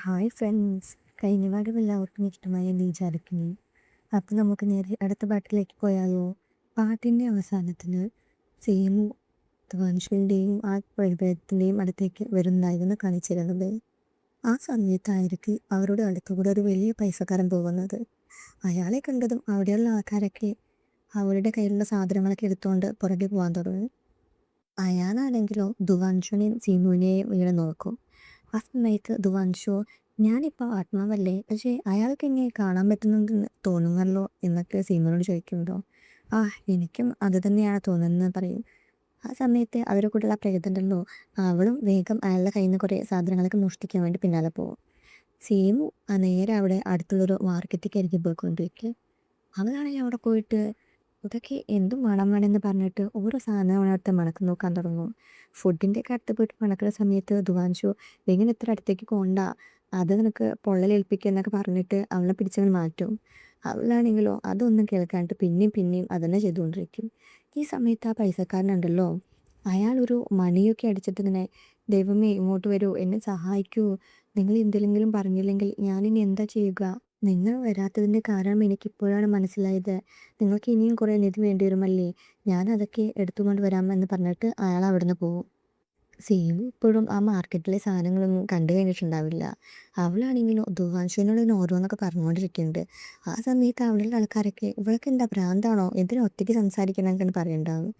Hi friends, കഴിഞ്ഞ ഭാഗം എല്ലാവർക്കും ഇഷ്ടമായി എന്ന് വിചാരിക്കുന്നു. അപ്പോൾ നമുക്ക് നേരെ അടുത്ത പാട്ടിലേക്ക് പോയാലോ? പാട്ടിൻ്റെ അവസാനത്തിൽ സെയിം ധ്വാൻഷിൻ്റെയും ആ പ്രേതത്തിൻ്റെയും അടുത്തേക്ക് വരുന്നതായിരുന്നു കാണിച്ചിരുന്നത്. ആ സമയത്തായിരിക്കും അവരുടെ അടുത്തുകൂടെ ഒരു വലിയ പൈസക്കാരൻ പോകുന്നത്. അയാളെ കണ്ടതും അവിടെയുള്ള ആൾക്കാരൊക്കെ അവരുടെ കയ്യിലുള്ള സാധനങ്ങളൊക്കെ എടുത്തുകൊണ്ട് പുറകെ പോകാൻ തുടങ്ങി. അയാളാണെങ്കിലോ ധ്വാൻഷിനെയും സീമുവിനെയും ഇങ്ങനെ നോക്കും. ആ സമയത്ത് ധ്രുവാൻഷു ഞാനിപ്പോൾ ആത്മാവല്ലേ, പക്ഷേ അയാൾക്ക് എങ്ങനെ കാണാൻ പറ്റുന്നുണ്ടെന്ന് തോന്നുന്നല്ലോ എന്നൊക്കെ സീമോനോട് ചോദിക്കുന്നുണ്ടോ. ആ, എനിക്കും അത് തന്നെയാണ് തോന്നുന്നതെന്ന് പറയും. ആ സമയത്ത് അവരുടെ കൂടെയുള്ള പ്രേതമുണ്ടല്ലോ, അവളും വേഗം അയാളുടെ കയ്യിൽ നിന്ന് കുറേ സാധനങ്ങളൊക്കെ മോഷ്ടിക്കാൻ വേണ്ടി പിന്നാലെ പോകും. സീമു നേരെ അവിടെ അടുത്തുള്ളൊരു മാർക്കറ്റിലേക്കായിരിക്കും പോയിക്കൊണ്ടിരിക്കുക. അവളാണെങ്കിൽ അവിടെ പോയിട്ട് ഇതൊക്കെ എന്തും മണം വേണമെന്ന് പറഞ്ഞിട്ട് ഓരോ സാധനം അവിടുത്തെ മണക്ക് നോക്കാൻ തുടങ്ങും. ഫുഡിൻ്റെ ഒക്കെ അടുത്ത് പോയിട്ട് മണക്കുന്ന സമയത്ത് ധ്രുവാൻഷു ഇങ്ങനെ ഇത്ര അടുത്തേക്ക് കൊണ്ട അത് നിനക്ക് പൊള്ളലേൽപ്പിക്കുക എന്നൊക്കെ പറഞ്ഞിട്ട് അവളെ പിടിച്ചവൻ മാറ്റും. അവളാണെങ്കിലോ അതൊന്നും കേൾക്കാണ്ട് പിന്നെയും പിന്നെയും അതന്നെ ചെയ്തുകൊണ്ടിരിക്കും. ഈ സമയത്ത് ആ പൈസക്കാരനുണ്ടല്ലോ, അയാളൊരു മണിയൊക്കെ അടിച്ചിട്ട് ഇങ്ങനെ ദൈവമേ ഇങ്ങോട്ട് വരൂ, എന്നെ സഹായിക്കൂ, നിങ്ങൾ എന്തെങ്കിലും പറഞ്ഞില്ലെങ്കിൽ ഞാനിനി എന്താ ചെയ്യുക, നിങ്ങൾ വരാത്തതിൻ്റെ കാരണം എനിക്കിപ്പോഴാണ് മനസ്സിലായത്, നിങ്ങൾക്ക് ഇനിയും കുറേ നിധി വേണ്ടി വരുമല്ലേ, ഞാൻ അതൊക്കെ എടുത്തുകൊണ്ട് വരാമെന്ന് പറഞ്ഞിട്ട് അയാൾ അവിടെ നിന്ന് പോകും. സീമ ഇപ്പോഴും ആ മാർക്കറ്റിലെ സാധനങ്ങളൊന്നും കണ്ടു കഴിഞ്ഞിട്ടുണ്ടാവില്ല. അവളാണെങ്കിലും ധ്രുവാൻഷുവിനോട് ഇങ്ങനെ ഓരോന്നൊക്കെ പറഞ്ഞുകൊണ്ടിരിക്കുന്നുണ്ട്. ആ സമയത്ത് അവിടെയുള്ള ആൾക്കാരൊക്കെ ഇവൾക്ക് എന്താ ഭ്രാന്താണോ, എന്തിനാ ഒറ്റയ്ക്ക് സംസാരിക്കണമെന്നൊക്കെ പറയുന്നുണ്ടാവും.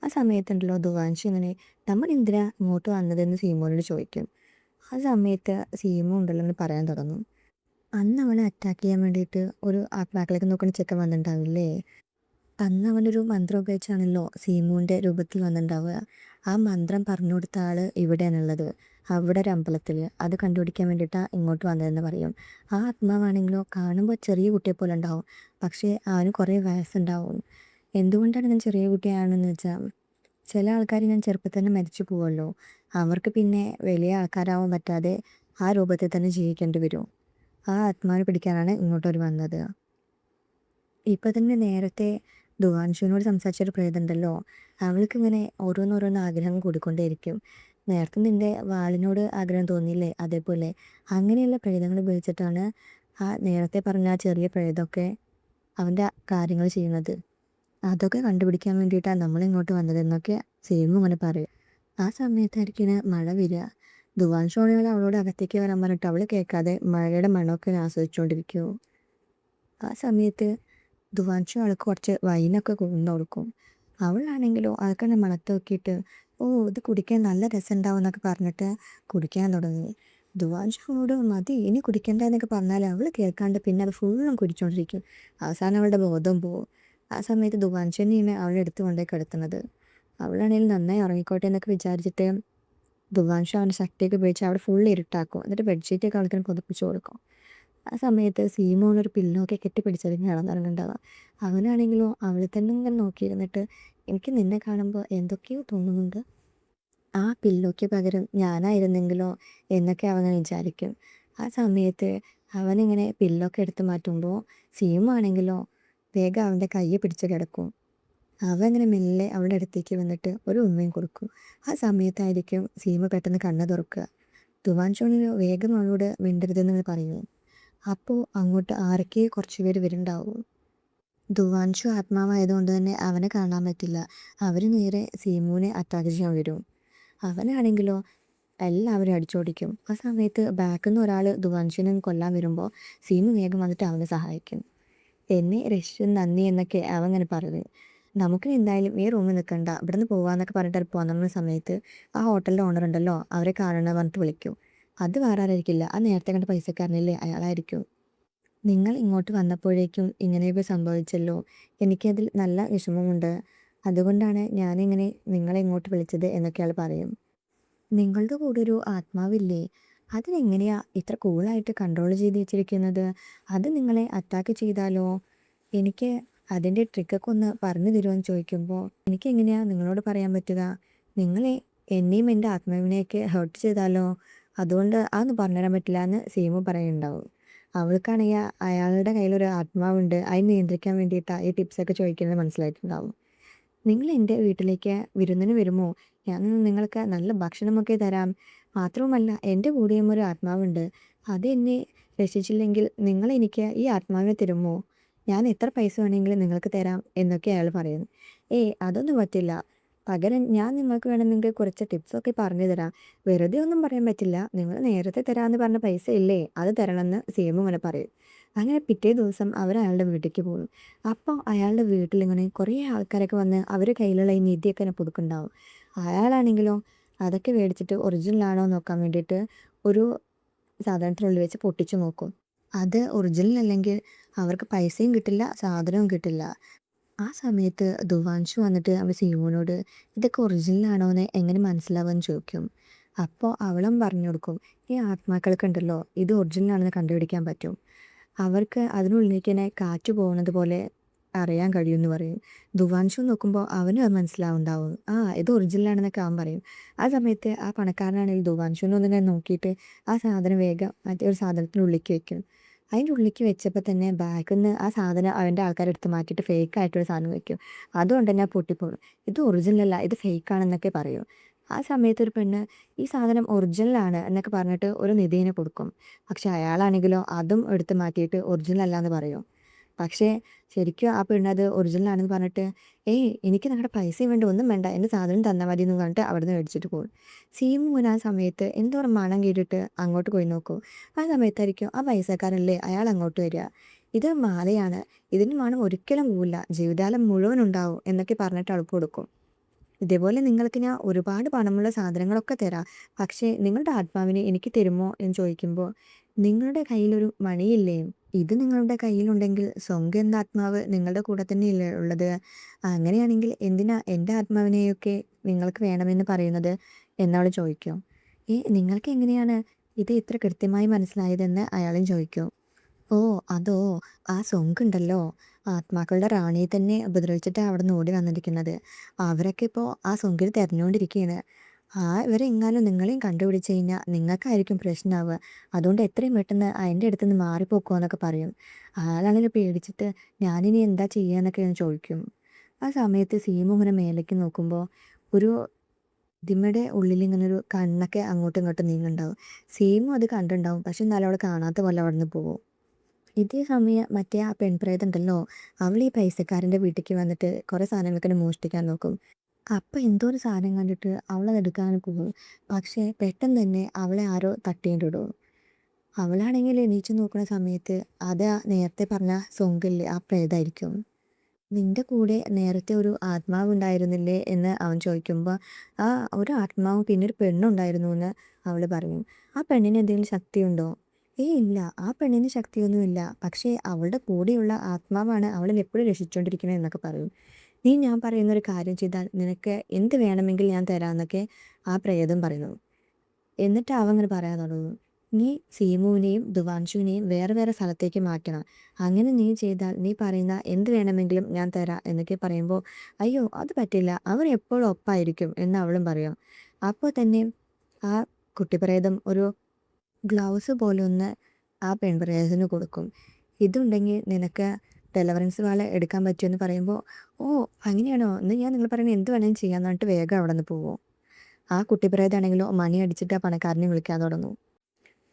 ആ സമയത്തുണ്ടല്ലോ ധ്രുവാൻഷു ഇങ്ങനെ നമ്മൾ എന്തിനാ ഇങ്ങോട്ട് വന്നതെന്ന് സീമോനോട് ചോദിക്കും. ആ സമയത്ത് സീമ ഉണ്ടല്ലോ എന്ന് പറയാൻ തുടങ്ങും. അന്ന് അവളെ അറ്റാക്ക് ചെയ്യാൻ വേണ്ടിയിട്ട് ഒരു ആത്മാക്കളേക്ക് നോക്കുന്ന ചെക്കൻ വന്നിട്ടുണ്ടാവില്ലേ, അന്ന് അവനൊരു മന്ത്രം ഉപയോഗിച്ചാണല്ലോ സീമുവിൻ്റെ രൂപത്തിൽ വന്നിട്ടുണ്ടാവുക. ആ മന്ത്രം പറഞ്ഞു കൊടുത്ത ആൾ ഇവിടെയാണുള്ളത്, അവിടെ ഒരു അമ്പലത്തിൽ. അത് കണ്ടുപിടിക്കാൻ വേണ്ടിയിട്ടാണ് ഇങ്ങോട്ട് വന്നതെന്ന് പറയും. ആ ആത്മാവാണെങ്കിലോ കാണുമ്പോൾ ചെറിയ കുട്ടിയെ പോലെ ഉണ്ടാവും, പക്ഷേ അവന് കുറേ വയസ്സുണ്ടാവും. എന്തുകൊണ്ടാണ് ഞാൻ ചെറിയ കുട്ടിയാണെന്ന് വെച്ചാൽ, ചില ആൾക്കാർ ഞാൻ ചെറുപ്പത്തിൽ തന്നെ മരിച്ചു പോവുമല്ലോ, അവർക്ക് പിന്നെ വലിയ ആൾക്കാരാവാൻ പറ്റാതെ ആ രൂപത്തിൽ തന്നെ ജീവിക്കേണ്ടി വരും. ആ ആത്മാവിനെ പിടിക്കാനാണ് ഇങ്ങോട്ടൊരു വന്നത്. ഇപ്പം തന്നെ നേരത്തെ ധ്രുവാൻഷുവിനോട് സംസാരിച്ചൊരു പ്രേതമുണ്ടല്ലോ, അവൾക്കിങ്ങനെ ഓരോന്നോരോന്ന് ആഗ്രഹം കൂടിക്കൊണ്ടേയിരിക്കും. നേരത്തെ നിൻ്റെ വാളിനോട് ആഗ്രഹം തോന്നിയില്ലേ, അതേപോലെ അങ്ങനെയുള്ള പ്രേതങ്ങൾ ഉപയോഗിച്ചിട്ടാണ് ആ നേരത്തെ പറഞ്ഞ ആ ചെറിയ പ്രേതമൊക്കെ അവൻ്റെ കാര്യങ്ങൾ ചെയ്യുന്നത്. അതൊക്കെ കണ്ടുപിടിക്കാൻ വേണ്ടിയിട്ടാണ് നമ്മളിങ്ങോട്ട് വന്നതെന്നൊക്കെ സേമു ഇങ്ങനെ പറയും. ആ സമയത്തായിരിക്കും മഴ വരിക. ധ്രുവാൻഷുവാണെങ്കിൽ അവളോട് അകത്തേക്ക് വരാൻ പറഞ്ഞിട്ട് അവൾ കേൾക്കാതെ മഴയുടെ മണമൊക്കെ ആസ്വദിച്ചുകൊണ്ടിരിക്കുമോ. ആ സമയത്ത് ധ്രുവാൻഷു ആൾക്ക് കുറച്ച് വൈനൊക്കെ കൊണ്ടു കൊടുക്കും. അവളാണെങ്കിലോ അതൊക്കെ മണത്ത് നോക്കിയിട്ട് ഓ ഇത് കുടിക്കാൻ നല്ല രസമുണ്ടാവും എന്നൊക്കെ പറഞ്ഞിട്ട് കുടിക്കാൻ തുടങ്ങി. ധ്രുവാൻഷുവോട് മതി ഇനി കുടിക്കണ്ട എന്നൊക്കെ പറഞ്ഞാൽ അവൾ കേൾക്കാണ്ട് പിന്നെ അത് ഫുള്ളും കുടിച്ചുകൊണ്ടിരിക്കും. അവസാനം അവളുടെ ബോധം പോവും. ആ സമയത്ത് ധ്രുവാൻഷുവിനെയാണ് അവളെ എടുത്ത് കൊണ്ടേ കിടത്തുന്നത്. അവളാണെങ്കിൽ നന്നായി ഉറങ്ങിക്കോട്ടെ എന്നൊക്കെ വിചാരിച്ചിട്ട് ധ്രുവാൻഷു അവൻ്റെ ശക്തിയൊക്കെ ഉപയോഗിച്ച് അവിടെ ഫുൾ ഇരുട്ടാക്കും. എന്നിട്ട് ബെഡ്ഷീറ്റൊക്കെ അവൾക്കിനെ പുതപ്പിച്ച് കൊടുക്കും. ആ സമയത്ത് സീമോനൊരു പില്ലോക്കെ കെട്ടിപ്പിടിച്ചതിന് കിടന്നുറങ്ങുന്നുണ്ടാവുക. അവനാണെങ്കിലോ അവളെ തന്നെ ഇങ്ങനെ നോക്കിയിരുന്നിട്ട് എനിക്ക് നിന്നെ കാണുമ്പോൾ എന്തൊക്കെയോ തോന്നുന്നുണ്ട്, ആ പില്ലോയ്ക്ക് പകരം ഞാനായിരുന്നെങ്കിലോ എന്നൊക്കെ അവൻ വിചാരിക്കും. ആ സമയത്ത് അവനിങ്ങനെ പില്ലൊക്കെ എടുത്ത് മാറ്റുമ്പോൾ സീമാണെങ്കിലോ വേഗം അവൻ്റെ കയ്യെ പിടിച്ച് കിടക്കും. അവൻ ഇങ്ങനെ മെല്ലെ അവളുടെ അടുത്തേക്ക് വന്നിട്ട് ഒരു ഉമ്മയും കൊടുക്കും. ആ സമയത്തായിരിക്കും സീമ പെട്ടെന്ന് കണ്ണ് തുറക്കുക. ധ്രുവാൻഷുവിന് വേഗം അവളോട് മിണ്ടരുതെന്ന് പറയുന്നു. അപ്പോൾ അങ്ങോട്ട് ആരൊക്കെ കുറച്ച് പേര് വരുന്നുണ്ടാവും. ധ്രുവാൻഷു ആത്മാവായതുകൊണ്ട് തന്നെ അവനെ കാണാൻ പറ്റില്ല. അവർ നേരെ സീമുവിനെ അറ്റാക്ക് ചെയ്യാൻ വരും. അവനാണെങ്കിലോ എല്ലാവരും അടിച്ചോടിക്കും. ആ സമയത്ത് ബാക്കിൽ നിന്ന് ഒരാൾ ധ്രുവാൻഷുവിനെ കൊല്ലാൻ വരുമ്പോൾ സീമു വേഗം വന്നിട്ട് അവനെ സഹായിക്കും. എന്നെ രക്ഷിച്ചത് നന്ദി എന്നൊക്കെ അവൻ ഇങ്ങനെ പറയുന്നത്. നമുക്ക് എന്തായാലും ഈ റൂമിൽ നിൽക്കണ്ട, ഇവിടെ നിന്ന് പോകാമെന്നൊക്കെ പറഞ്ഞിട്ട് പോകാൻ തുടങ്ങുന്ന സമയത്ത് ആ ഹോട്ടലിൻ്റെ ഓണർ ഉണ്ടല്ലോ അവരെ കാണണമെന്ന് പറഞ്ഞിട്ട് വിളിക്കും. അത് വേറെ ആരായിരിക്കില്ല, ആ നേരത്തെ കണ്ട പൈസക്കാരനില്ലേ അയാളായിരിക്കും. നിങ്ങൾ ഇങ്ങോട്ട് വന്നപ്പോഴേക്കും ഇങ്ങനെയൊക്കെ സംഭവിച്ചല്ലോ, എനിക്കതിൽ നല്ല വിഷമമുണ്ട്, അതുകൊണ്ടാണ് ഞാനിങ്ങനെ നിങ്ങളെ ഇങ്ങോട്ട് വിളിച്ചത് എന്നൊക്കെ അയാൾ പറയും. നിങ്ങളുടെ കൂടെ ഒരു ആത്മാവില്ലേ, അതിനെങ്ങനെയാ ഇത്ര കൂളായിട്ട് കൺട്രോൾ ചെയ്ത് വെച്ചിരിക്കുന്നത്, അത് നിങ്ങളെ അറ്റാക്ക് ചെയ്താലോ, എനിക്ക് അതിൻ്റെ ട്രിക്കൊക്കെ ഒന്ന് പറഞ്ഞു തരുമെന്ന് ചോദിക്കുമ്പോൾ എനിക്കെങ്ങനെയാ നിങ്ങളോട് പറയാൻ പറ്റുക, നിങ്ങളെ എന്നെയും എൻ്റെ ആത്മാവിനെയൊക്കെ ഹേർട്ട് ചെയ്താലോ, അതുകൊണ്ട് അതൊന്നും പറഞ്ഞുതരാൻ പറ്റില്ല എന്ന് സീമു പറയുന്നുണ്ടാവും. അവൾക്കാണെങ്കിൽ അയാളുടെ കയ്യിലൊരു ആത്മാവുണ്ട്, അതിനെ നിയന്ത്രിക്കാൻ വേണ്ടിയിട്ടാണ് ഈ ടിപ്സൊക്കെ ചോദിക്കുന്നത് മനസ്സിലായിട്ടുണ്ടാവും. നിങ്ങൾ എൻ്റെ വീട്ടിലേക്ക് വിരുന്നിന് വരുമോ, ഞാൻ നിങ്ങൾക്ക് നല്ല ഭക്ഷണമൊക്കെ തരാം, മാത്രവുമല്ല എൻ്റെ കൂടെയും ഒരു ആത്മാവുണ്ട്, അതെന്നെ രക്ഷിച്ചില്ലെങ്കിൽ നിങ്ങളെനിക്ക് ഈ ആത്മാവിനെ തരുമോ? ഞാൻ എത്ര പൈസ വേണമെങ്കിലും നിങ്ങൾക്ക് തരാം എന്നൊക്കെ അയാൾ പറയുന്നു. ഏയ് അതൊന്നും പറ്റില്ല. പകരം ഞാൻ നിങ്ങൾക്ക് വേണമെങ്കിൽ കുറച്ച് ടിപ്സൊക്കെ പറഞ്ഞു തരാം. വെറുതെ ഒന്നും പറയാൻ പറ്റില്ല. നിങ്ങൾ നേരത്തെ തരാമെന്ന് പറഞ്ഞ പൈസ ഇല്ലേ അത് തരണമെന്ന് സീമു ഇങ്ങനെ പറയും. അങ്ങനെ പിറ്റേ ദിവസം അവർ അയാളുടെ വീട്ടിലേക്ക് പോകും. അപ്പോൾ അയാളുടെ വീട്ടിലിങ്ങനെ കുറേ ആൾക്കാരൊക്കെ വന്ന് അവരുടെ കയ്യിലുള്ള ഈ നിധിയൊക്കെ ഇങ്ങനെ പുതുക്കുണ്ടാവും. അയാളാണെങ്കിലോ അതൊക്കെ മേടിച്ചിട്ട് ഒറിജിനൽ ആണോ നോക്കാൻ വേണ്ടിയിട്ട് ഒരു സാധനത്തിനുള്ളിൽ വെച്ച് പൊട്ടിച്ചു നോക്കും. അത് ഒറിജിനൽ അല്ലെങ്കിൽ അവർക്ക് പൈസയും കിട്ടില്ല, സാധനവും കിട്ടില്ല. ആ സമയത്ത് ധുവാൻഷു വന്നിട്ട് അവൻ സീമുവിനോട് ഇതൊക്കെ ഒറിജിനൽ ആണോന്ന് എങ്ങനെ മനസ്സിലാവുമെന്ന് ചോദിക്കും. അപ്പോൾ അവളും പറഞ്ഞു കൊടുക്കും, ഈ ആത്മാക്കൾക്കുണ്ടല്ലോ ഇത് ഒറിജിനൽ ആണെന്ന് കണ്ടുപിടിക്കാൻ പറ്റും. അവർക്ക് അതിനുള്ളിലേക്ക് തന്നെ കാറ്റ് പോകുന്നത് പോലെ അറിയാൻ കഴിയുമെന്ന് പറയും. ധുവാൻഷു നോക്കുമ്പോൾ അവനും അത് മനസ്സിലാവുണ്ടാവും. ആ ഇത് ഒറിജിനൽ ആണെന്നൊക്കെ അവൻ പറയും. ആ സമയത്ത് ആ പണക്കാരനാണെങ്കിൽ ധുവാൻഷുവിനെ ഒന്നിങ്ങനെ നോക്കിയിട്ട് ആ സാധനം വേഗം മറ്റേ ഒരു സാധനത്തിനുള്ളിലേക്ക് വെക്കും. അതിൻ്റെ ഉള്ളിലേക്ക് വെച്ചപ്പോൾ തന്നെ ബാക്കിൽ നിന്ന് ആ സാധനം അവൻ്റെ ആൾക്കാരെടുത്ത് മാറ്റിയിട്ട് ഫേക്ക് ആയിട്ടൊരു സാധനം വെക്കും. അതുകൊണ്ട് തന്നെ പൊട്ടിപ്പോകും. ഇത് ഒറിജിനൽ അല്ല, ഇത് ഫേക്ക് ആണെന്നൊക്കെ പറയും. ആ സമയത്ത് ഒരു പെണ്ണ് ഈ സാധനം ഒറിജിനൽ ആണ് എന്നൊക്കെ പറഞ്ഞിട്ട് ഒരു നിധിനെ കൊടുക്കും. പക്ഷെ അയാളാണെങ്കിലോ അതും എടുത്ത് മാറ്റിയിട്ട് ഒറിജിനൽ അല്ല എന്ന് പറയും. പക്ഷേ ശരിക്കും ആ പെണ്ണത് ഒറിജിനൽ ആണെന്ന് പറഞ്ഞിട്ട് ഏയ് എനിക്ക് നിങ്ങളുടെ പൈസയും വേണ്ട ഒന്നും വേണ്ട എൻ്റെ സാധനം തന്നാൽ മതി എന്ന് പറഞ്ഞിട്ട് അവിടെ നിന്ന് മേടിച്ചിട്ട് പോകും. സീമു മുൻ ആ സമയത്ത് എന്തോ ഒരു മണം കേട്ടിട്ട് അങ്ങോട്ട് പോയി നോക്കും. ആ സമയത്തായിരിക്കും ആ പൈസക്കാരല്ലേ അയാൾ അങ്ങോട്ട് വരിക. ഇത് മാലയാണ്, ഇതിന് മണം ഒരിക്കലും പോവില്ല, ജീവിതകാലം മുഴുവൻ ഉണ്ടാവും എന്നൊക്കെ പറഞ്ഞിട്ട് അവൾക്ക് കൊടുക്കും. ഇതേപോലെ നിങ്ങൾക്ക് ഞാൻ ഒരുപാട് പണമുള്ള സാധനങ്ങളൊക്കെ തരാം. പക്ഷേ നിങ്ങളുടെ ആത്മാവിനെ എനിക്ക് തരുമോ എന്ന് ചോദിക്കുമ്പോൾ നിങ്ങളുടെ കയ്യിലൊരു മണിയില്ലേ? ഇത് നിങ്ങളുടെ കയ്യിലുണ്ടെങ്കിൽ സ്വന്തം എന്ന ആത്മാവ് നിങ്ങളുടെ കൂടെ തന്നെയല്ലേ ഉള്ളത്? അങ്ങനെയാണെങ്കിൽ എന്തിനാ എൻ്റെ ആത്മാവിനെയൊക്കെ നിങ്ങൾക്ക് വേണമെന്ന് പറയുന്നത് എന്നവൾ ചോദിക്കും. നിങ്ങൾക്ക് എങ്ങനെയാണ് ഇത് ഇത്ര കൃത്യമായി മനസ്സിലായതെന്ന് അയാളും ചോദിക്കും. ഓ! അതോ! ആ സൊങ്കുണ്ടല്ലോ, ആത്മാക്കളുടെ റാണിയെ തന്നെ ഉപദ്രവിച്ചിട്ടാ അവിടുന്ന് ഓടി വന്നിരിക്കുന്നത്. അവരൊക്കെ ഇപ്പോൾ ആ സൊങ്കിനെ തെരഞ്ഞുകൊണ്ടിരിക്കുകയാണ്. ഇവരെങ്ങാനും നിങ്ങളെയും കണ്ടുപിടിച്ച് കഴിഞ്ഞാൽ നിങ്ങൾക്കായിരിക്കും പ്രശ്നമാവുക. അതുകൊണ്ട് എത്രയും പെട്ടെന്ന് അതിൻ്റെ അടുത്തുനിന്ന് മാറിപ്പോക്കോ എന്നൊക്കെ പറയും. അയാളാണെങ്കിൽ പേടിച്ചിട്ട് ഞാനിനി എന്താ ചെയ്യുക എന്നൊക്കെ ഞാൻ ചോദിക്കും. ആ സമയത്ത് സീമു ഇങ്ങനെ മേലേക്ക് നോക്കുമ്പോൾ ഒരു ഇതിമ്മടെ ഉള്ളിൽ ഇങ്ങനെ ഒരു കണ്ണൊക്കെ അങ്ങോട്ടും ഇങ്ങോട്ടും നീങ്ങുന്നുണ്ടാവും. സീമു അത് കണ്ടിട്ടുണ്ടാവും. പക്ഷെ എന്നാലും അവൾ കാണാത്ത പോലെ അവിടുന്ന് പോകും. ഇതേ സമയം മറ്റേ ആ പെൺപ്രേതം ഉണ്ടല്ലോ, അവൾ ഈ പൈസക്കാരൻ്റെ വീട്ടിലേക്ക് വന്നിട്ട് കുറേ സാധനങ്ങളൊക്കെ ഇങ്ങനെ മോഷ്ടിക്കാൻ നോക്കും. അപ്പം എന്തോ ഒരു സാധനം കണ്ടിട്ട് അവളത് എടുക്കാൻ പോകും. പക്ഷേ പെട്ടെന്ന് തന്നെ അവളെ ആരോ തട്ടിയിട്ടിടും. അവളാണെങ്കിൽ എണീച്ച് നോക്കുന്ന സമയത്ത് അത് ആ നേരത്തെ പറഞ്ഞ സൊങ്കില്ലേ ആ പ്രേതമായിരിക്കും. നിന്റെ കൂടെ നേരത്തെ ഒരു ആത്മാവ് ഉണ്ടായിരുന്നില്ലേ എന്ന് അവൻ ചോദിക്കുമ്പോൾ ആ ഒരു ആത്മാവും പിന്നെ ഒരു പെണ്ണുണ്ടായിരുന്നു എന്ന് അവൾ പറയും. ആ പെണ്ണിന് എന്തെങ്കിലും ശക്തിയുണ്ടോ? ഇല്ല, ആ പെണ്ണിന് ശക്തിയൊന്നുമില്ല. പക്ഷേ അവളുടെ കൂടെയുള്ള ആത്മാവാണ് അവളെ എപ്പോഴും രക്ഷിച്ചുകൊണ്ടിരിക്കുന്നത് എന്നൊക്കെ പറയും. നീ ഞാൻ പറയുന്ന ഒരു കാര്യം ചെയ്താൽ നിനക്ക് എന്ത് വേണമെങ്കിൽ ഞാൻ തരാമെന്നൊക്കെ ആ പ്രേതം പറയുന്നു. എന്നിട്ട് അവൻ ഇങ്ങനെ പറയാൻ തുടങ്ങും. നീ സീമുവിനെയും ധുവാൻഷുവിനെയും വേറെ വേറെ സ്ഥലത്തേക്ക് മാറ്റണം. അങ്ങനെ നീ ചെയ്താൽ നീ പറയുന്ന എന്ത് വേണമെങ്കിലും ഞാൻ തരാം എന്നൊക്കെ പറയുമ്പോൾ അയ്യോ അത് പറ്റില്ല, അവർ എപ്പോഴും ഒപ്പായിരിക്കും എന്ന് അവളും പറയും. അപ്പോൾ തന്നെ ആ കുട്ടിപ്രേതം ഒരു ഗ്ലൗസ് പോലെ ഒന്ന് ആ പെൺപ്രേതത്തിന് കൊടുക്കും. ഇതുണ്ടെങ്കിൽ നിനക്ക് ഡെലിവറൻസ് വാള എടുക്കാൻ പറ്റുമെന്ന് പറയുമ്പോൾ ഓ അങ്ങനെയാണോ, എന്ന് ഞാൻ നിങ്ങൾ പറയുന്നത് എന്ത് വേണമെങ്കിലും ചെയ്യാമെന്ന് പറഞ്ഞിട്ട് വേഗം അവിടെ നിന്ന് പോകും. ആ കുട്ടിപ്രേതാണെങ്കിലോ മണി അടിച്ചിട്ട് ആ പണക്കാരനെ വിളിക്കാൻ തുടങ്ങും.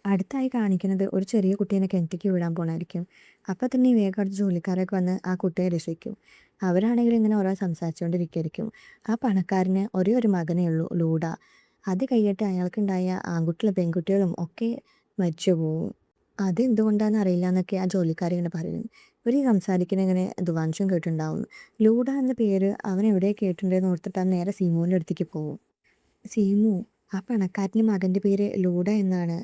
അടുത്തായി കാണിക്കുന്നത് ഒരു ചെറിയ കുട്ടീനെ കിണറ്റിലേക്ക് വിടാൻ പോണായിരിക്കും. അപ്പോൾ തന്നെ ഈ വേഗം അടുത്ത ജോലിക്കാരൊക്കെ വന്ന് ആ കുട്ടിയെ രക്ഷിക്കും. അവരാണെങ്കിൽ ഇങ്ങനെ ഓരോ സംസാരിച്ചുകൊണ്ടിരിക്കുകയായിരിക്കും. ആ പണക്കാരന് ഒരേ ഒരു മകനേ ഉള്ളൂ, ലൂഡ. അത് കഴിഞ്ഞിട്ട് അയാൾക്കുണ്ടായ ആൺകുട്ടികളും പെൺകുട്ടികളും ഒക്കെ മരിച്ചു പോവും. അതെന്തുകൊണ്ടാണെന്ന് അറിയില്ല എന്നൊക്കെ ആ ജോലിക്കാരിങ്ങനെ പറയും. ഇവർ ഈ സംസാരിക്കുന്ന ഇങ്ങനെ ധുവാൻഷും കേട്ടിട്ടുണ്ടാവും. ലൂഡ എന്ന പേര് അവൻ എവിടെ കേട്ടിട്ടുണ്ടെന്ന് ഓർത്തിട്ട് നേരെ സീമോൻ്റെ അടുത്തേക്ക് പോകും. സീമു, ആ പണക്കാരൻ്റെ മകൻ്റെ പേര് ലൂഡ എന്നാണ്.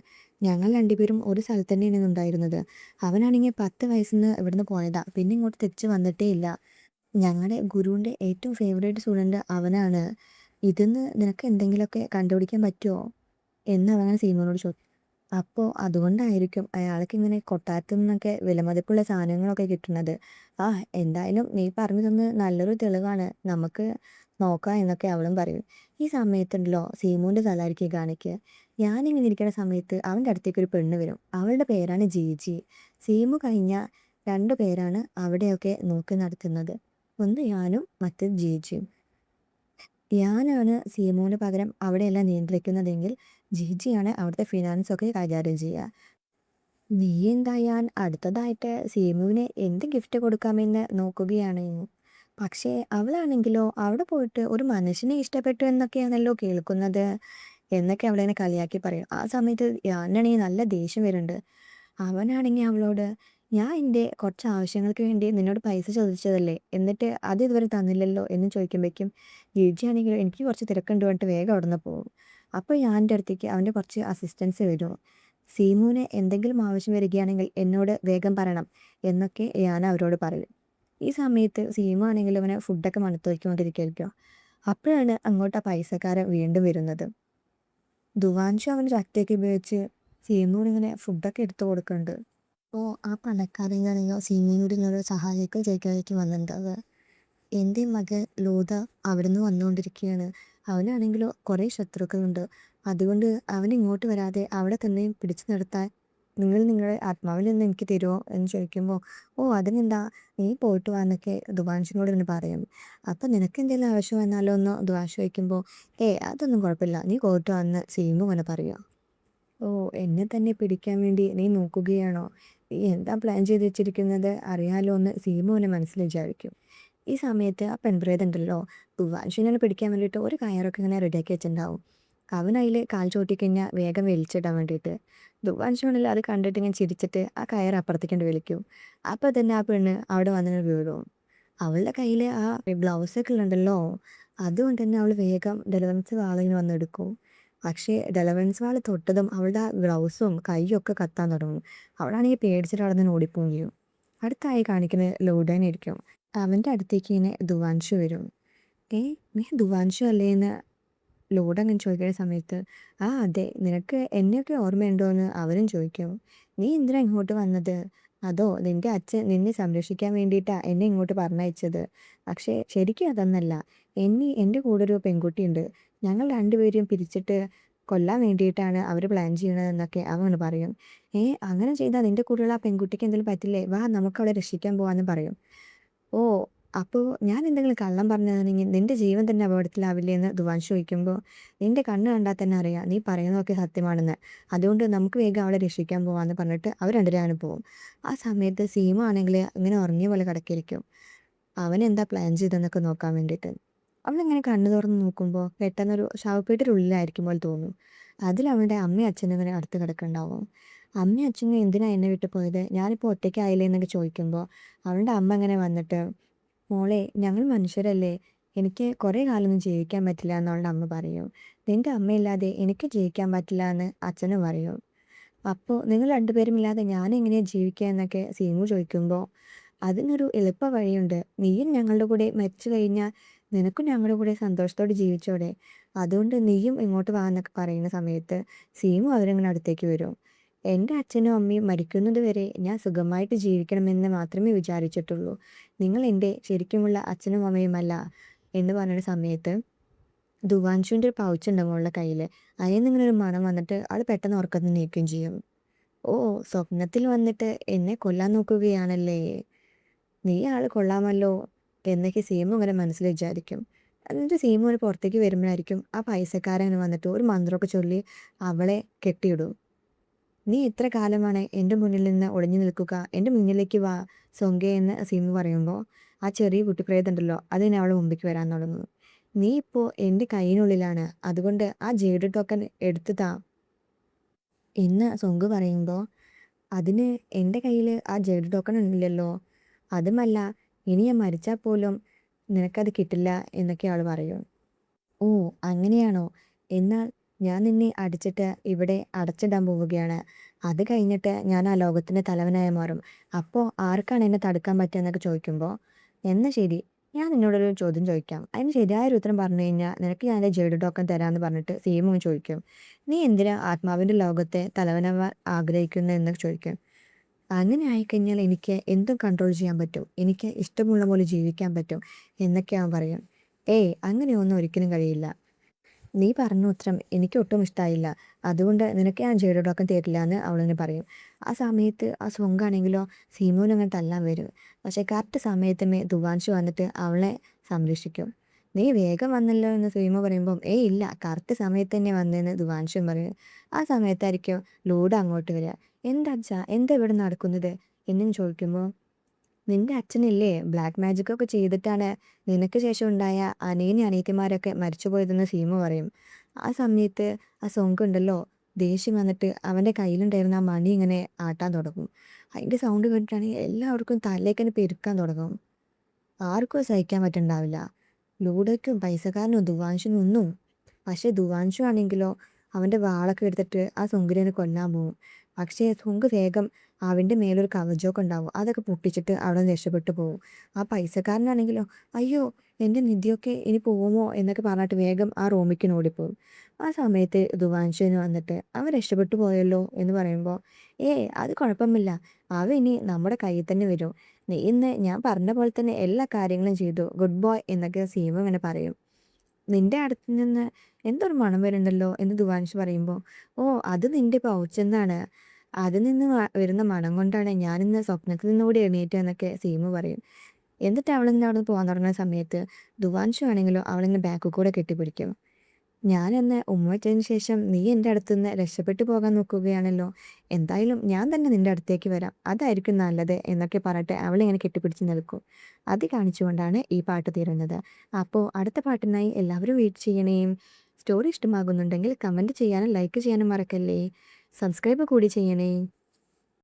ഞങ്ങൾ രണ്ടുപേരും ഒരു സ്ഥലത്ത് തന്നെയാണ് ഉണ്ടായിരുന്നത്. അവനാണെങ്കിൽ 10 വയസ്സിന്ന് ഇവിടുന്ന് പോയതാ. പിന്നെ ഇങ്ങോട്ട് തിരിച്ച് വന്നിട്ടേ ഇല്ല. ഞങ്ങളുടെ ഗുരുവിൻ്റെ ഏറ്റവും ഫേവറേറ്റ് സ്റ്റുഡൻറ് അവനാണ്. ഇതിന്ന് നിനക്ക് എന്തെങ്കിലുമൊക്കെ കണ്ടുപിടിക്കാൻ പറ്റുമോ എന്ന് അവനങ്ങനെ സീമുവിനോട് ചോദിച്ചു. അപ്പോൾ അതുകൊണ്ടായിരിക്കും അയാൾക്കിങ്ങനെ കൊട്ടാരത്തിൽ നിന്നൊക്കെ വിലമതിപ്പുള്ള സാധനങ്ങളൊക്കെ കിട്ടുന്നത്. ആ എന്തായാലും നീ പറഞ്ഞു തന്ന് നല്ലൊരു തെളിവാണ്, നമുക്ക് നോക്കാം എന്നൊക്കെ അവളും പറയും. ഈ സമയത്തുണ്ടല്ലോ സീമുവിൻ്റെ തലയിരിക്കും കാണിക്കുക. ഞാനിങ്ങനെ ഇരിക്കുന്ന സമയത്ത് അവൻ്റെ അടുത്തേക്ക് ഒരു പെണ്ണ് വരും. അവളുടെ പേരാണ് ജീജി. സീമു കഴിഞ്ഞ 2 പേരാണ് അവിടെയൊക്കെ നോക്കി നടത്തുന്നത്. ഒന്ന് ഞാനും മറ്റേത് ജീജിയും. ഞാനാണ് സീമുവിന് പകരം അവിടെയെല്ലാം നിയന്ത്രിക്കുന്നതെങ്കിൽ ജിജിയാണ് അവിടുത്തെ ഫിനാൻസൊക്കെ കൈകാര്യം ചെയ്യുക. നീ എന്താ ഞാൻ അടുത്തതായിട്ട് സീമുവിന് എന്ത് ഗിഫ്റ്റ് കൊടുക്കാമെന്ന് നോക്കുകയാണ്. പക്ഷേ അവളാണെങ്കിലോ അവിടെ പോയിട്ട് ഒരു മനുഷ്യനെ ഇഷ്ടപ്പെട്ടു എന്നൊക്കെയാണല്ലോ കേൾക്കുന്നത് എന്നൊക്കെ അവളെന്നെ കളിയാക്കി പറയും. ആ സമയത്ത് ഞാനാണെങ്കിൽ നല്ല ദേഷ്യം വരുന്നുണ്ട്. അവനാണെങ്കിൽ അവളോട് ഞാൻ എൻ്റെ കുറച്ച് ആവശ്യങ്ങൾക്ക് വേണ്ടി നിന്നോട് പൈസ ചോദിച്ചതല്ലേ, എന്നിട്ട് അത് ഇതുവരെ തന്നില്ലല്ലോ എന്ന് ചോദിക്കുമ്പോഴേക്കും ജിജി ആണെങ്കിൽ എനിക്ക് കുറച്ച് തിരക്കുണ്ട് പറഞ്ഞിട്ട് വേഗം അവിടെ നിന്ന് പോകും. അപ്പോൾ ഞാൻ എൻ്റെ അടുത്തേക്ക് അവൻ്റെ കുറച്ച് അസിസ്റ്റൻസ് വരും. സീമുവിന് എന്തെങ്കിലും ആവശ്യം വരികയാണെങ്കിൽ എന്നോട് വേഗം പറയണം എന്നൊക്കെ ഞാൻ അവരോട് പറയും. ഈ സമയത്ത് സീമു ആണെങ്കിൽ അവനെ ഫുഡൊക്കെ മണത്ത് വയ്ക്കൊണ്ടിരിക്കുകയായിരിക്കും. അപ്പോഴാണ് അങ്ങോട്ട് ആ പൈസക്കാരൻ വീണ്ടും വരുന്നത്. ദുവാൻഷു അവൻ്റെ ശക്തിയൊക്കെ ഉപയോഗിച്ച് സീമുവിനിങ്ങനെ ഫുഡൊക്കെ എടുത്തു കൊടുക്കുന്നുണ്ട്. അപ്പോൾ ആ പണക്കാരനാണെങ്കിൽ സീമുവിനോട് ഇങ്ങനെ സഹായിക്കാൻ ചോദിക്കാനായിട്ട് വന്നിട്ടുണ്ടാവുക. എൻ്റെ മകൻ ലോത അവിടുന്ന് വന്നുകൊണ്ടിരിക്കുകയാണ്. അവനാണെങ്കിലോ കുറേ ശത്രുക്കളുണ്ട്. അതുകൊണ്ട് അവൻ ഇങ്ങോട്ട് വരാതെ അവിടെ തന്നെ പിടിച്ചു നിർത്താൻ നിങ്ങൾ നിങ്ങളുടെ ആത്മാവിൽ നിന്ന് എനിക്ക് തരുമോ എന്ന് ചോദിക്കുമ്പോൾ, ഓ അതിനെന്താ, നീ പോയിട്ട് വാ എന്നൊക്കെ ദുവാൻഷിനോട് ഇങ്ങനെ പറയും. അപ്പം നിനക്ക് എന്തെങ്കിലും ആവശ്യം വന്നാലോ എന്ന് ദുവാൻഷ് ചോദിക്കുമ്പോൾ, അതൊന്നും കുഴപ്പമില്ല, നീ പോയിട്ട് വന്ന് സീമു ഇങ്ങനെ പറയുക. ഓ, എന്നെ തന്നെ പിടിക്കാൻ വേണ്ടി നീ നോക്കുകയാണോ? നീ എന്താ പ്ലാൻ ചെയ്ത് വെച്ചിരിക്കുന്നത് അറിയാലോ എന്ന് സീമുവിനെ മനസ്സിൽ വിചാരിക്കും. ഈ സമയത്ത് ആ പെൺപ്രേതം ഉണ്ടല്ലോ, ദുവാൻഷിനെ പിടിക്കാൻ വേണ്ടിയിട്ട് ഒരു കയറൊക്കെ ഇങ്ങനെ റെഡിയാക്കി വെച്ചിട്ടുണ്ടാവും. അവൻ അതിൽ കാൽ ചോട്ടി കഴിഞ്ഞാൽ വേഗം വലിച്ചിടാൻ വേണ്ടിയിട്ട്. ദുവാൻഷാണെങ്കിൽ അത് കണ്ടിട്ട് ഇങ്ങനെ ചിരിച്ചിട്ട് ആ കയർ അപ്പുറത്തേക്കൊണ്ട് വലിക്കും. അപ്പോൾ തന്നെ ആ പെണ്ണ് അവിടെ വന്നിങ്ങനെ വീഴും. അവളുടെ കയ്യിൽ ആ ഗ്ലൗസൊക്കെ ഉണ്ടല്ലോ, അതുകൊണ്ട് തന്നെ അവൾ വേഗം ഡെലിവറൻസ് വാളിങ്ങനെ വന്നെടുക്കും. പക്ഷേ ഡെലിവറൻസ് വാൾ തൊട്ടതും അവളുടെ ആ ഗ്ലൗസും കൈയും ഒക്കെ കത്താൻ തുടങ്ങും. അവളാണെങ്കിൽ പേടിച്ചിട്ട് അവിടെ നിന്ന് ഓടിപ്പോവുകയും ചെയ്യും. അടുത്തായി കാണിക്കുന്നത് ലൂഡനായിരിക്കും. അവൻ്റെ അടുത്തേക്ക് ഇങ്ങനെ ദുവാൻഷു വരും. നീ ദുവാൻഷു അല്ലേ എന്ന് ലോഡ് അങ്ങനെ ചോദിക്കുന്ന സമയത്ത്, ആ അതെ, നിനക്ക് എന്നെയൊക്കെ ഓർമ്മയുണ്ടോ എന്ന് അവനും ചോദിക്കും. നീ എന്തിനാ ഇങ്ങോട്ട് വന്നത്? അതോ നിൻ്റെ അച്ഛൻ നിന്നെ സംരക്ഷിക്കാൻ വേണ്ടിയിട്ടാണ് എന്നെ ഇങ്ങോട്ട് പറഞ്ഞയച്ചത്? പക്ഷേ ശരിക്കും അതൊന്നല്ല. എൻ്റെ കൂടെ ഒരു പെൺകുട്ടിയുണ്ട്. ഞങ്ങൾ രണ്ടുപേരും പിരിച്ചിട്ട് കൊല്ലാൻ വേണ്ടിയിട്ടാണ് അവർ പ്ലാൻ ചെയ്യണതെന്നൊക്കെ അവൻ പറയും. അങ്ങനെ ചെയ്താൽ നിൻ്റെ കൂടെയുള്ള ആ പെൺകുട്ടിക്ക് എന്തെങ്കിലും പറ്റില്ലേ? വാ, നമുക്ക് അവളെ രക്ഷിക്കാൻ പോവാന്ന് പറയും. ഓ, അപ്പോൾ ഞാൻ എന്തെങ്കിലും കള്ളം പറഞ്ഞതാണെങ്കിൽ നിന്റെ ജീവൻ തന്നെ അപകടത്തിലാവില്ലേ എന്ന് ദുവാൻഷ് ചോദിക്കുമ്പോൾ, നിന്റെ കണ്ണ് കണ്ടാൽ തന്നെ അറിയാം നീ പറയുന്നതൊക്കെ സത്യമാണെന്ന്. അതുകൊണ്ട് നമുക്ക് വേഗം അവളെ രക്ഷിക്കാൻ പോവാന്ന് പറഞ്ഞിട്ട് അവർ രണ്ടുപേരും പോകും. ആ സമയത്ത് സീമ ആണെങ്കിൽ ഇങ്ങനെ ഉറങ്ങിയ പോലെ കിടക്കിയിരിക്കും. അവൻ എന്താ പ്ലാൻ ചെയ്തതെന്നൊക്കെ നോക്കാൻ വേണ്ടിയിട്ട്. അവളിങ്ങനെ കണ്ണു തുറന്ന് നോക്കുമ്പോൾ പെട്ടെന്നൊരു ശവപ്പെട്ടിയുടെ ഉള്ളിലായിരിക്കും പോലെ തോന്നും. അതിൽ അവളുടെ അമ്മയും അച്ഛനും ഇങ്ങനെ അടുത്ത് കിടക്കുന്നുണ്ടാവും. അമ്മയും അച്ഛനും എന്തിനാ എന്നെ വിട്ട് പോയത്, ഞാനിപ്പോൾ ഒറ്റയ്ക്കായില്ലേ എന്നൊക്കെ ചോദിക്കുമ്പോൾ അവളുടെ അമ്മ ഇങ്ങനെ വന്നിട്ട്, മോളെ ഞങ്ങൾ മനുഷ്യരല്ലേ, എനിക്ക് കുറേ കാലമൊന്നും ജീവിക്കാൻ പറ്റില്ല എന്ന് അവളുടെ അമ്മ പറയും. നിൻ്റെ അമ്മയില്ലാതെ എനിക്ക് ജീവിക്കാൻ പറ്റില്ല എന്ന് അച്ഛനും പറയും. അപ്പോൾ നിങ്ങൾ രണ്ടുപേരും ഇല്ലാതെ ഞാൻ എങ്ങനെയാണ് ജീവിക്കുക എന്നൊക്കെ സീമു ചോദിക്കുമ്പോൾ, അതിനൊരു എളുപ്പ വഴിയുണ്ട്. നീയും ഞങ്ങളുടെ കൂടെ മരിച്ചു കഴിഞ്ഞാൽ നിനക്കും ഞങ്ങളുടെ കൂടെ സന്തോഷത്തോടെ ജീവിച്ചോടെ, അതുകൊണ്ട് നീയും ഇങ്ങോട്ട് വാ എന്നൊക്കെ പറയുന്ന സമയത്ത് സീമു അവരിങ്ങനെ അടുത്തേക്ക് വരും. എൻ്റെ അച്ഛനും അമ്മയും മരിക്കുന്നത് വരെ ഞാൻ സുഖമായിട്ട് ജീവിക്കണമെന്ന് മാത്രമേ വിചാരിച്ചിട്ടുള്ളൂ. നിങ്ങൾ എൻ്റെ ശരിക്കുമുള്ള അച്ഛനും അമ്മയുമല്ല എന്ന് പറഞ്ഞ സമയത്ത് ദുവാൻഷുവിൻ്റെ ഒരു പൗച്ചുണ്ട് മോളുടെ കയ്യിൽ. അതിൽ നിന്നിങ്ങനെ ഒരു മണം വന്നിട്ട് ആൾ പെട്ടെന്ന് ഉറക്കത്തിൽ നീക്കുകയും ചെയ്യും. ഓ, സ്വപ്നത്തിൽ വന്നിട്ട് എന്നെ കൊല്ലാൻ നോക്കുകയാണല്ലേ, നീ ആൾ കൊള്ളാമല്ലോ എന്നൊക്കെ സീമു ഇങ്ങനെ മനസ്സിൽ വിചാരിക്കും. എന്നിട്ട് സീമു ഒരു പുറത്തേക്ക് വരുമ്പോഴായിരിക്കും ആ പൈസക്കാരൻ വന്നിട്ട് ഒരു മന്ത്രമൊക്കെ ചൊല്ലി അവളെ കെട്ടിയിടും. നീ എത്ര കാലമാണ് എൻ്റെ മുന്നിൽ നിന്ന് ഒളിഞ്ഞു നിൽക്കുക, എൻ്റെ മുന്നിലേക്ക് വാ സൊങ്കെ എന്ന് സീമു പറയുമ്പോൾ ആ ചെറിയ കുട്ടിപ്രേതമുണ്ടല്ലോ അതിന് അവളെ മുമ്പിലേക്ക് വരാൻ തുടങ്ങും. നീ ഇപ്പോൾ എൻ്റെ കൈയിനുള്ളിലാണ്, അതുകൊണ്ട് ആ ജേഡ് ടോക്കൺ എടുത്തു താ എന്ന് സൊങ്ക് പറയുമ്പോൾ, അതിന് എൻ്റെ കയ്യിൽ ആ ജേഡ് ടോക്കൺ ഇല്ലല്ലോ, അതുമല്ല ഇനി ഞാൻ മരിച്ചാൽ പോലും നിനക്കത് കിട്ടില്ല എന്നൊക്കെ അവൾ പറയും. ഓ, അങ്ങനെയാണോ? എന്നാൽ ഞാൻ നിന്നെ അടിച്ചിട്ട് ഇവിടെ അടച്ചിടാൻ പോവുകയാണ്. അത് കഴിഞ്ഞിട്ട് ഞാൻ ആ ലോകത്തിൻ്റെ തലവനായി മാറും. അപ്പോൾ ആർക്കാണ് എന്നെ തടുക്കാൻ പറ്റുക എന്നൊക്കെ ചോദിക്കുമ്പോൾ, എന്നാൽ ശരി, ഞാൻ നിന്നോടൊരു ചോദ്യം ചോദിക്കാം. അതിന് ശരിയായൊരു ഉത്തരം പറഞ്ഞു കഴിഞ്ഞാൽ നിനക്ക് ഞാൻ എൻ്റെ ജേഡ് ടോക്കൺ തരാമെന്ന് പറഞ്ഞിട്ട് സീമു ചോദിക്കും. നീ എന്തിനാ ആത്മാവിൻ്റെ ലോകത്തെ തലവനാവാൻ ആഗ്രഹിക്കുന്നത് എന്നൊക്കെ ചോദിക്കും. അങ്ങനെ ആയിക്കഴിഞ്ഞാൽ എനിക്ക് എന്തും കൺട്രോൾ ചെയ്യാൻ പറ്റും, എനിക്ക് ഇഷ്ടമുള്ള പോലെ ജീവിക്കാൻ പറ്റും എന്നൊക്കെ അവൻ പറയും. അങ്ങനെയൊന്നും ഒരിക്കലും കഴിയില്ല. നീ പറഞ്ഞ ഉത്തരം എനിക്ക് ഒട്ടും ഇഷ്ടമായില്ല, അതുകൊണ്ട് നിനക്ക് ഞാൻ ജേഡ് ടോക്കൺ തരില്ല എന്ന് അവളിങ്ങനെ പറയും. ആ സമയത്ത് ആ സ്വങ്കാണെങ്കിലോ സീമുവിനങ്ങനെ തല്ലാൻ വരും. പക്ഷേ കറക്റ്റ് സമയത്തുമേ ദുവാൻഷു വന്നിട്ട് അവളെ സംരക്ഷിക്കും. നീ വേഗം വന്നല്ലോ എന്ന് സീമ പറയുമ്പം ഏയ് ഇല്ല കറക്റ്റ് സമയത്ത് തന്നെ വന്നതെന്ന് ധ്രുവാൻഷും പറയും. ആ സമയത്തായിരിക്കും ലൂഡ അങ്ങോട്ട് വരിക. എന്താ അച്ഛാ എന്താ ഇവിടെ നടക്കുന്നത് എന്നും ചോദിക്കുമ്പോൾ നിന്റെ അച്ഛനില്ലേ ബ്ലാക്ക് മാജിക് ഒക്കെ ചെയ്തിട്ടാണ് നിനക്ക് ശേഷം ഉണ്ടായ അനിയനും അനിയത്തിമാരൊക്കെ മരിച്ചുപോയതെന്ന് സീമ പറയും. ആ സമയത്ത് ആ സോങ്ക് ഉണ്ടല്ലോ ദേഷ്യം വന്നിട്ട് അവൻ്റെ കയ്യിലുണ്ടായിരുന്ന ആ മണി ഇങ്ങനെ ആട്ടാൻ തുടങ്ങും. അതിൻ്റെ സൗണ്ട് കേട്ടിട്ടാണെങ്കിൽ എല്ലാവർക്കും തലയൊക്കെ പെരുക്കാൻ തുടങ്ങും. ആർക്കും അത് സഹിക്കാൻ പറ്റുന്നുണ്ടാവില്ല. ലൂഡോയ്ക്കും പൈസക്കാരനും ധ്രുവാൻഷിനും ഒന്നും. പക്ഷേ ധ്രുവാൻഷു ആണെങ്കിലോ അവൻ്റെ വാളൊക്കെ എടുത്തിട്ട് ആ സൊങ്കിനെ കൊല്ലാൻ പോകും. പക്ഷേ സൊങ്ക് വേഗം അവൻ്റെ മേലൊരു കവചമൊക്കെ ഉണ്ടാവും അതൊക്കെ പൊട്ടിച്ചിട്ട് അവിടെ നിന്ന് രക്ഷപ്പെട്ടു പോകും. ആ പൈസക്കാരനാണെങ്കിലോ അയ്യോ എൻ്റെ നിധിയൊക്കെ ഇനി പോകുമോ എന്നൊക്കെ പറഞ്ഞിട്ട് വേഗം ആ റൂമിലേക്ക് ഓടിപ്പോകും. ആ സമയത്ത് ധ്രുവാൻഷുവിന് വന്നിട്ട് അവൻ രക്ഷപ്പെട്ടു പോയല്ലോ എന്ന് പറയുമ്പോൾ അത് കുഴപ്പമില്ല, അവൻ ഇനി നമ്മുടെ കയ്യിൽ തന്നെ വരും. നീ ഇന്ന് ഞാൻ പറഞ്ഞ പോലെ തന്നെ എല്ലാ കാര്യങ്ങളും ചെയ്തു ഗുഡ് ബോയ് എന്നൊക്കെ സീമ ഇങ്ങനെ പറയും. നിന്റെ അടുത്ത് നിന്ന് എന്തൊരു മണം വരുന്നുണ്ടല്ലോ എന്ന് ധ്രുവാൻഷ് പറയുമ്പോൾ അത് നിന്റെ പൗച്ചെന്നാണ്, അതിൽ നിന്ന് വരുന്ന മണം കൊണ്ടാണ് ഞാനിന്ന് സ്വപ്നത്തിൽ നിന്നുകൂടി എണീറ്റതെന്നൊക്കെ സീമ പറയും. എന്നിട്ട് അവളിങ്ങനെ അവിടെ നിന്ന് പോകാൻ തുടങ്ങുന്ന സമയത്ത് ധ്രുവാൻഷു ആണെങ്കിലോ അവളിങ്ങനെ ബാക്കിൽ കൂടെ കെട്ടിപ്പിടിക്കും. ഞാനെന്ന് ഉമ്മ വെച്ചതിന് ശേഷം നീ എൻ്റെ അടുത്ത് നിന്ന് രക്ഷപ്പെട്ടു പോകാൻ നോക്കുകയാണല്ലോ, എന്തായാലും ഞാൻ തന്നെ നിൻ്റെ അടുത്തേക്ക് വരാം, അതായിരിക്കും നല്ലത് എന്നൊക്കെ പറഞ്ഞിട്ട് അവളിങ്ങനെ കെട്ടിപ്പിടിച്ച് നിൽക്കും. അത് കാണിച്ചുകൊണ്ടാണ് ഈ പാട്ട് തീരുന്നത്. അപ്പോൾ അടുത്ത പാട്ടിനായി എല്ലാവരും വെയിറ്റ് ചെയ്യണേ. സ്റ്റോറി ഇഷ്ടമാകുന്നുണ്ടെങ്കിൽ കമൻറ്റ് ചെയ്യാനും ലൈക്ക് ചെയ്യാനും മറക്കല്ലേ. സബ്സ്ക്രൈബ് കൂടി ചെയ്യണേ.